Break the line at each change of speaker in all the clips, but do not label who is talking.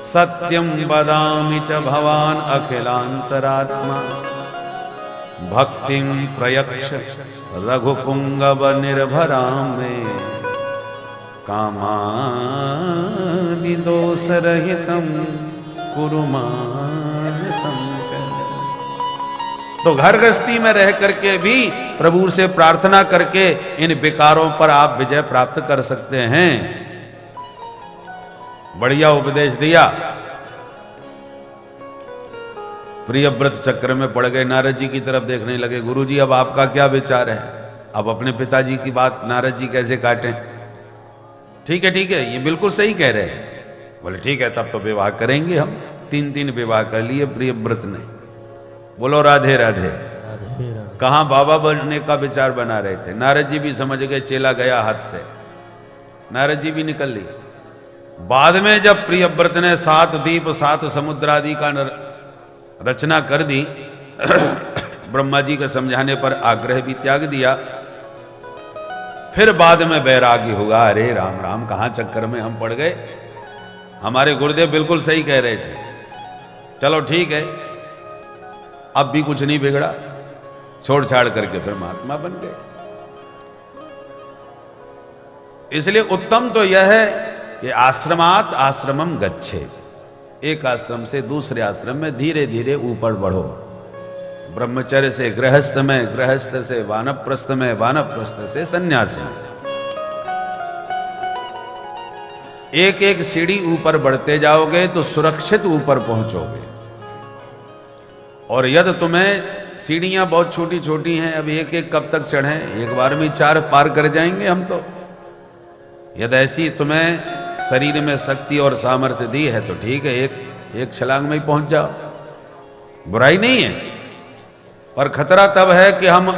सत्यं वदामि च भवान् अखिलान्तरात्मा भक्तिं प्रयक्ष रघुपुंगव निर्भरां मे कामादि दोषरहितं कुरु मानसंकर। तो घर गृहस्थी में रह करके भी प्रभु से प्रार्थना करके इन विकारों पर आप विजय प्राप्त कर सकते हैं। बढ़िया उपदेश दिया। प्रियव्रत चक्र में पड़ गए, नारद जी की तरफ देखने लगे। गुरुजी अब आपका क्या विचार है? अब अपने पिताजी की बात नारद जी कैसे काटें? ठीक है ये बिल्कुल सही कह रहे हैं। बोले ठीक है, तब तो विवाह करेंगे हम। 3 विवाह कर लिए प्रियव्रत ने। बोलो राधे राधे। कहां बाबा बनने का विचार बना रहे थे। नारद जी भी समझ गए चेला गया हाथ से। नारद जी भी निकल लिए। बाद में जब प्रियव्रत ने 7 द्वीप 7 समुद्र आदि का रचना कर दी, ब्रह्मा जी के समझाने पर आग्रह भी त्याग दिया। फिर बाद में वैराग्य हुआ। अरे राम राम, कहां चक्कर में हम पड़ गए। हमारे गुरुदेव बिल्कुल सही कह रहे थे। चलो ठीक है, अब भी कुछ नहीं बिगड़ा। छोड़ छाड़ करके फिर महात्मा बन गए। इसलिए उत्तम तो यह है कि आश्रमात आश्रमम गच्छे। एक आश्रम से दूसरे आश्रम में धीरे धीरे ऊपर बढ़ो। ब्रह्मचर्य से गृहस्थ में, गृहस्थ से वानप्रस्थ में, वानप्रस्थ से सन्यास में। एक एक सीढ़ी ऊपर बढ़ते जाओगे तो सुरक्षित ऊपर पहुंचोगे। और यदि तुम्हें सीढ़ियां बहुत छोटी छोटी हैं, अब एक एक कब तक चढ़े? एक बार में 4 पार कर जाएंगे हम तो। यदि ऐसी तुम्हें शरीर में शक्ति और सामर्थ्य दी है तो ठीक है, एक छलांग में ही पहुंच जाओ, बुराई नहीं है। पर खतरा तब है कि हम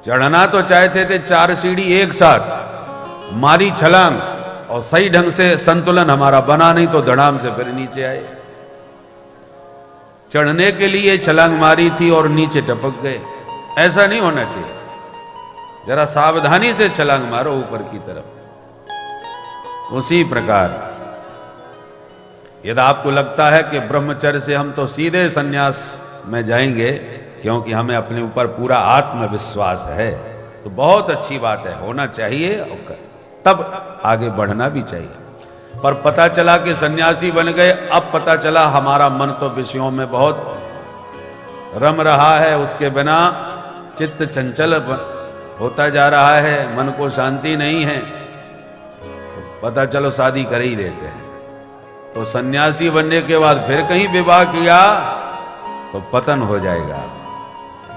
चढ़ना तो चाहते थे 4 सीढ़ी एक साथ, मारी छलांग और सही ढंग से संतुलन हमारा बना नहीं तो धड़ाम से फिर नीचे आए। चढ़ने के लिए छलांग मारी थी और नीचे टपक गए। ऐसा नहीं होना चाहिए। जरा सावधानी से छलांग मारो ऊपर की तरफ। उसी प्रकार यदि आपको लगता है कि ब्रह्मचर्य से हम तो सीधे सन्यास में जाएंगे क्योंकि हमें अपने ऊपर पूरा आत्मविश्वास है, तो बहुत अच्छी बात है, होना चाहिए और तब आगे बढ़ना भी चाहिए। पर पता चला कि सन्यासी बन गए, अब पता चला हमारा मन तो विषयों में बहुत रम रहा है, उसके बिना चित्त चंचल होता जा रहा है, मन को शांति नहीं है। पता चलो शादी कर ही लेते हैं। तो सन्यासी बनने के बाद फिर कहीं विवाह किया तो पतन हो जाएगा।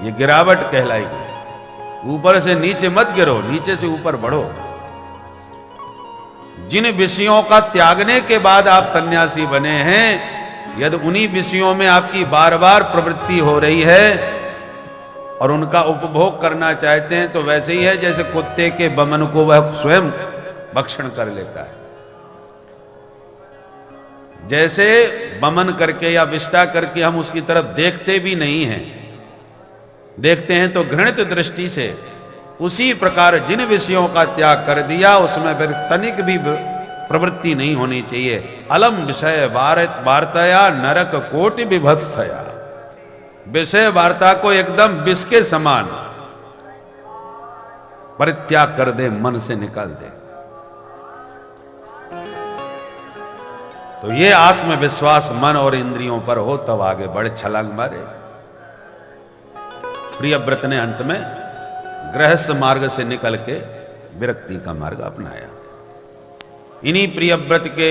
ये गिरावट कहलाएगी। ऊपर से नीचे मत गिरो, नीचे से ऊपर बढ़ो। जिन विषयों का त्यागने के बाद आप सन्यासी बने हैं, यदि उन्हीं विषयों में आपकी बार बार प्रवृत्ति हो रही है और उनका उपभोग करना चाहते हैं, तो वैसे ही है जैसे कुत्ते के बमन को वह स्वयं भक्षण कर लेता है। जैसे बमन करके या विष्टा करके हम उसकी तरफ देखते भी नहीं हैं, देखते हैं तो घृणित दृष्टि से, उसी प्रकार जिन विषयों का त्याग कर दिया उसमें फिर तनिक भी प्रवृत्ति नहीं होनी चाहिए। अलम विषय वार्ताया नरक कोटि विभत्सया। विषय वार्ता को एकदम विष के समान परित्याग कर दे, मन से निकाल दे। तो ये आत्मविश्वास मन और इंद्रियों पर हो तब आगे बढ़े, छलांग मारे। प्रियव्रत ने अंत में गृहस्थ मार्ग से निकल के विरक्ति का मार्ग अपनाया। इन्हीं प्रियव्रत के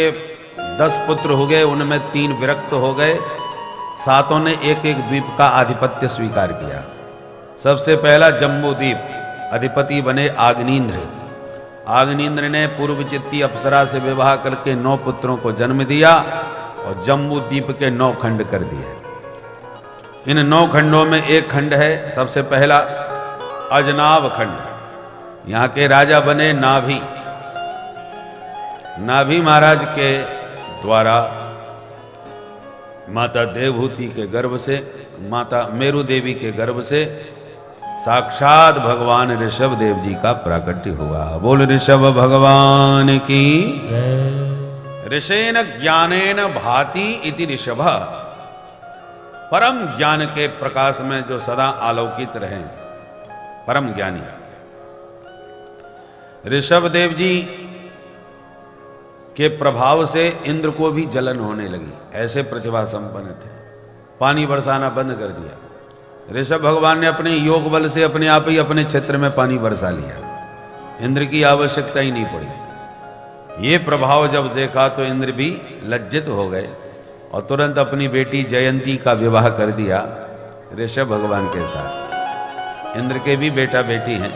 10 पुत्र हो गए, उनमें 3 विरक्त हो गए। 7 ने एक एक द्वीप का आधिपत्य स्वीकार किया। सबसे पहला जम्बू द्वीप, अधिपति बने आग्नेन्द्र। आग्नेन्द्र ने पूर्व चित्ती अप्सरा से विवाह करके 9 पुत्रों को जन्म दिया और जम्बू द्वीप के 9 खंड कर दिए। इन 9 खंडों में एक खंड है सबसे पहला अजनाव खंड। यहां के राजा बने नाभि। नाभि महाराज के द्वारा माता देवहूति के गर्भ से, माता मेरु देवी के गर्भ से साक्षात भगवान ऋषभ देव जी का प्राकट्य हुआ। बोल ऋषभ भगवान की। ऋषेन ज्ञानेन भाति इति ऋषभ, परम ज्ञान के प्रकाश में जो सदा आलोकित रहे, परम ज्ञानी। ऋषभ देव जी के प्रभाव से इंद्र को भी जलन होने लगी, ऐसे प्रतिभा संपन्न थे। पानी बरसाना बंद कर दिया। ऋषभ भगवान ने अपने योग बल से अपने आप ही अपने क्षेत्र में पानी बरसा लिया, इंद्र की आवश्यकता ही नहीं पड़ी। ये प्रभाव जब देखा तो इंद्र भी लज्जित हो गए और तुरंत अपनी बेटी जयंती का विवाह कर दिया ऋषभ भगवान के साथ। इंद्र के भी बेटा बेटी हैं,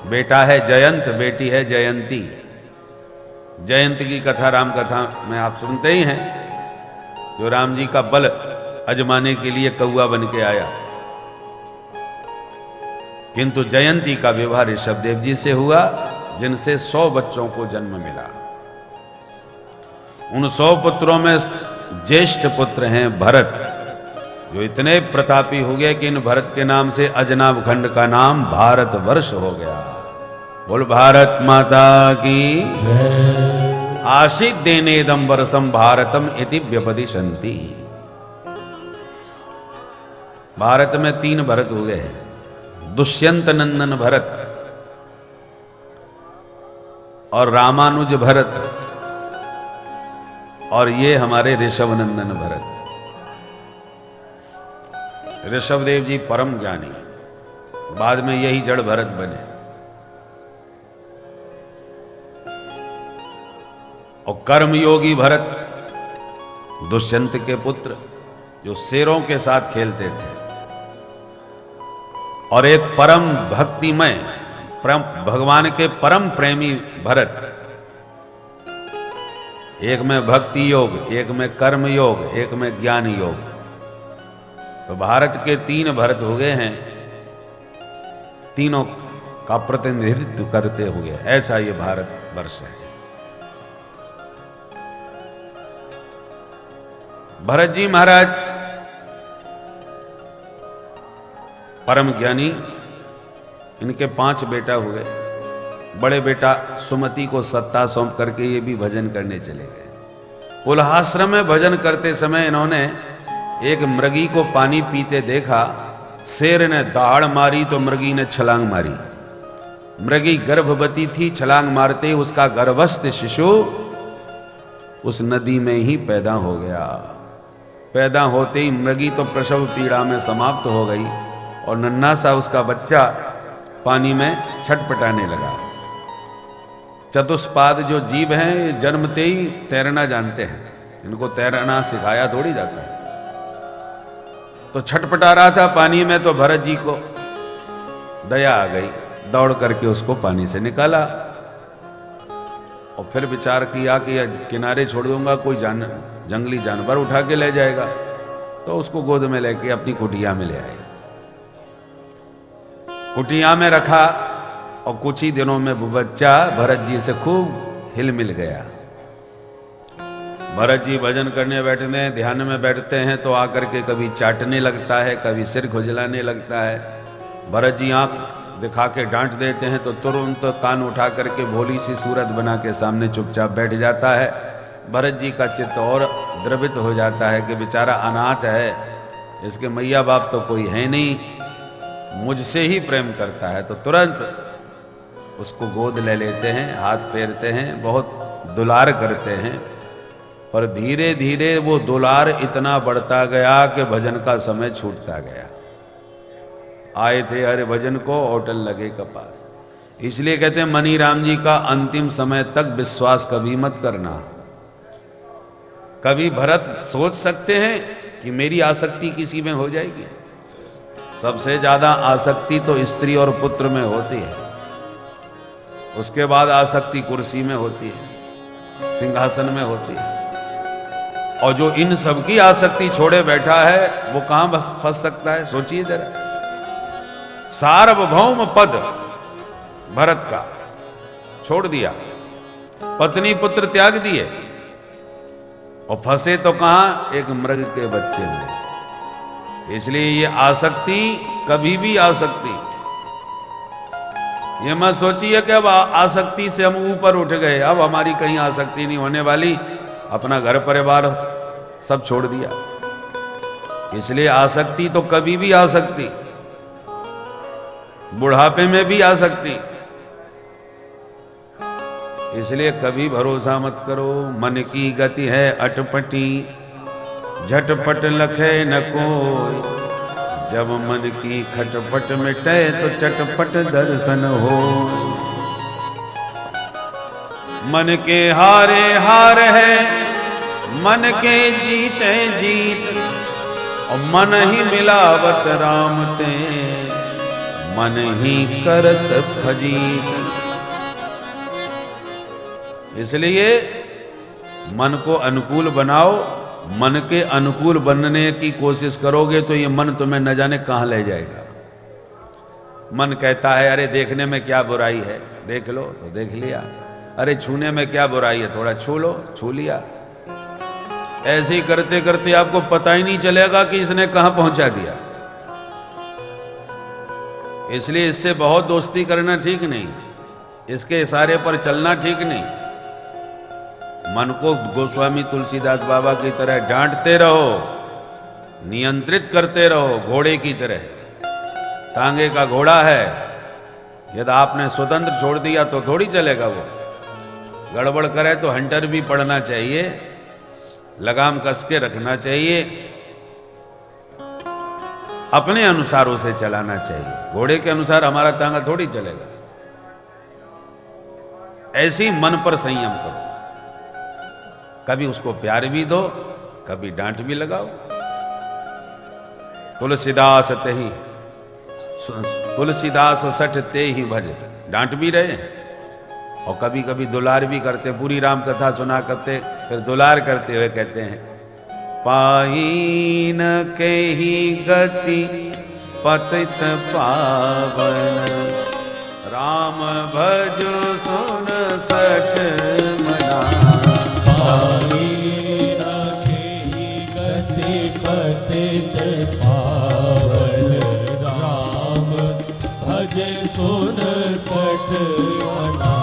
बेटा है जयंत, बेटी है जयंती। जयंत की कथा राम कथा में आप सुनते ही हैं, जो राम जी का बल अजमाने के लिए कौआ बन के आया। किंतु जयंती का विवाह ऋषभ देव जी से हुआ, जिनसे 100 बच्चों को जन्म मिला। उन 100 पुत्रों में ज्येष्ठ पुत्र हैं भरत, जो इतने प्रतापी हो गए कि इन भरत के नाम से अजनाब खंड का नाम भारत वर्ष हो गया। बोल भारत माता की। आशीत देनेदम वर्षम भारतम इति व्यपदिशन्ति। भारत में 3 भरत हो गए हैं, दुष्यंत नंदन भरत और रामानुज भरत और ये हमारे ऋषभ नंदन भरत। ऋषभ देव जी परम ज्ञानी, बाद में यही जड़ भरत बने। और कर्मयोगी भरत दुष्यंत के पुत्र, जो शेरों के साथ खेलते थे। और एक परम भक्तिमय भगवान के परम प्रेमी भरत, एक में भक्ति योग, एक में कर्म योग, एक में ज्ञान योग। तो भारत के 3 भरत हो गए हैं, तीनों का प्रतिनिधित्व करते हुए। ऐसा ये भारत वर्ष है। भरत जी महाराज परम ज्ञानी, इनके 5 बेटा हुए। बड़े बेटा सुमति को सत्ता सौंप करके ये भी भजन करने चले गए। पुलहाश्रम में भजन करते समय इन्होंने एक मृगी को पानी पीते देखा। शेर ने दाढ़ मारी तो मृगी ने छलांग मारी। मृगी गर्भवती थी, छलांग मारते ही उसका गर्भस्थ शिशु उस नदी में ही पैदा हो गया। पैदा होते ही मृगी तो प्रसव पीड़ा में समाप्त हो गई और नन्हा सा उसका बच्चा पानी में छटपटाने लगा। चतुष्पाद जो जीव हैं, ये जन्मते ही तैरना जानते हैं, इनको तैरना सिखाया थोड़ी जाता है। तो छटपटा रहा था पानी में, तो भरत जी को दया आ गई, दौड़ करके उसको पानी से निकाला। और फिर विचार किया कि किनारे छोड़ दूंगा, कोई जंगली जानवर उठा के ले जाएगा। तो उसको गोद में लेके अपनी कुटिया में ले आए। कुटिया में रखा और कुछ ही दिनों में वो बच्चा भरत जी से खूब हिल मिल गया। भरत जी भजन करने बैठते हैं, ध्यान में बैठते हैं तो आकर के कभी चाटने लगता है, कभी सिर खुजलाने लगता है। भरत जी आंख दिखा के डांट देते हैं तो तुरंत कान उठा करके भोली सी सूरत बना के सामने चुपचाप बैठ जाता है। भरत जी का चित्त और द्रवित हो जाता है कि बेचारा अनाथ है, इसके मैया बाप तो कोई है नहीं, मुझसे ही प्रेम करता है। तो तुरंत उसको गोद ले लेते हैं, हाथ फेरते हैं, बहुत दुलार करते हैं। पर धीरे धीरे वो दुलार इतना बढ़ता गया कि भजन का समय छूटता गया। आए थे हरे भजन को, होटल लगे कपास। इसलिए कहते हैं मनी राम जी का अंतिम समय तक विश्वास कभी मत करना। कभी भरत सोच सकते हैं कि मेरी आसक्ति किसी में हो जाएगी। सबसे ज्यादा आसक्ति तो स्त्री और पुत्र में होती है, उसके बाद आसक्ति कुर्सी में होती है, सिंहासन में होती है। और जो इन सबकी आसक्ति छोड़े बैठा है वो कहां फंस सकता है, सोचिए जरा। सार्वभौम पद भरत का छोड़ दिया, पत्नी पुत्र त्याग दिए और फंसे तो कहां, एक मृग के बच्चे में। इसलिए ये आसक्ति कभी भी आसक्ति ये मत सोचिए कि अब आसक्ति से हम ऊपर उठ गए, अब हमारी कहीं आसक्ति नहीं होने वाली, अपना घर परिवार सब छोड़ दिया। इसलिए आसक्ति तो कभी भी आ सकती, बुढ़ापे में भी आ सकती। इसलिए कभी भरोसा मत करो। मन की गति है अटपटी, झटपट लखे न कोई। जब मन की खटपट मिटे तो चटपट दर्शन हो। मन के हारे हार है, मन के जीते जीत, और मन ही मिलावत राम ते, मन ही करत फजीत। इसलिए मन को अनुकूल बनाओ। मन के अनुकूल बनने की कोशिश करोगे तो ये मन तुम्हें न जाने कहां ले जाएगा। मन कहता है अरे देखने में क्या बुराई है, देख लो तो देख लिया। अरे छूने में क्या बुराई है, थोड़ा छू लो, छू लिया। ऐसे ही करते करते आपको पता ही नहीं चलेगा कि इसने कहां पहुंचा दिया। इसलिए इससे बहुत दोस्ती करना ठीक नहीं, इसके इशारे पर चलना ठीक नहीं। मन को गोस्वामी तुलसीदास बाबा की तरह डांटते रहो, नियंत्रित करते रहो, घोड़े की तरह। तांगे का घोड़ा है, यदि आपने स्वतंत्र छोड़ दिया तो थोड़ी चलेगा। वो गड़बड़ करे तो हंटर भी पड़ना चाहिए, लगाम कस के रखना चाहिए, अपने अनुसार उसे चलाना चाहिए। घोड़े के अनुसार हमारा तांगा थोड़ी चलेगा। ऐसी मन पर संयम करो। कभी उसको प्यार भी दो, कभी डांट भी लगाओ। तुलसीदास ते ही, तुलसीदास सठ ते ही भज, डांट भी रहे और कभी कभी दुलार भी करते। पूरी राम कथा सुना करते, फिर दुलार करते हुए कहते हैं, पाई न के ही गति पतित पावन, राम भज सुन सठ मना।
पतित पावन, राम भज सुन सठ मना।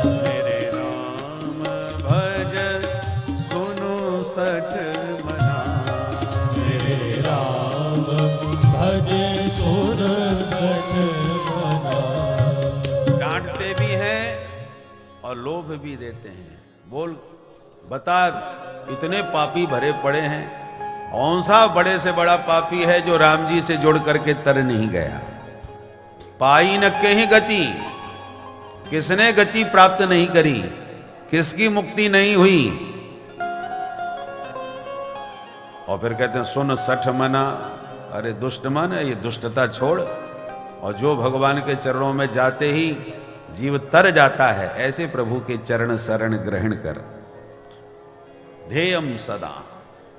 मेरे राम भज सुनो सठ मना।
मेरे राम भज सुन सठ मना।
डांटते भी हैं और लोभ भी देते हैं। बोल बता, इतने पापी भरे पड़े हैं, कौन सा बड़े से बड़ा पापी है जो राम जी से जुड़ करके तर नहीं गया। पाई न कहीं गति, किसने गति प्राप्त नहीं करी, किसकी मुक्ति नहीं हुई। और फिर कहते हैं सुन सठ मना। अरे दुष्ट मन है, ये दुष्टता छोड़, और जो भगवान के चरणों में जाते ही जीव तर जाता है, ऐसे प्रभु के चरण शरण ग्रहण कर। ध्येयम सदा,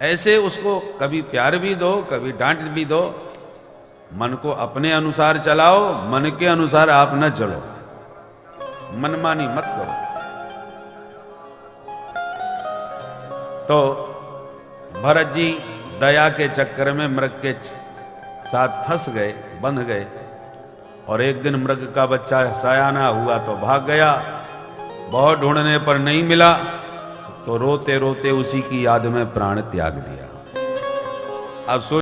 ऐसे उसको कभी प्यार भी दो, कभी डांट भी दो। मन को अपने अनुसार चलाओ, मन के अनुसार आप न चलो, मनमानी मत करो। तो भरत जी दया के चक्कर में मृग के साथ फंस गए, बंध गए, और एक दिन मृग का बच्चा सयाना हुआ तो भाग गया। बहुत ढूंढने पर नहीं मिला तो रोते रोते उसी की याद में प्राण त्याग दिया। अब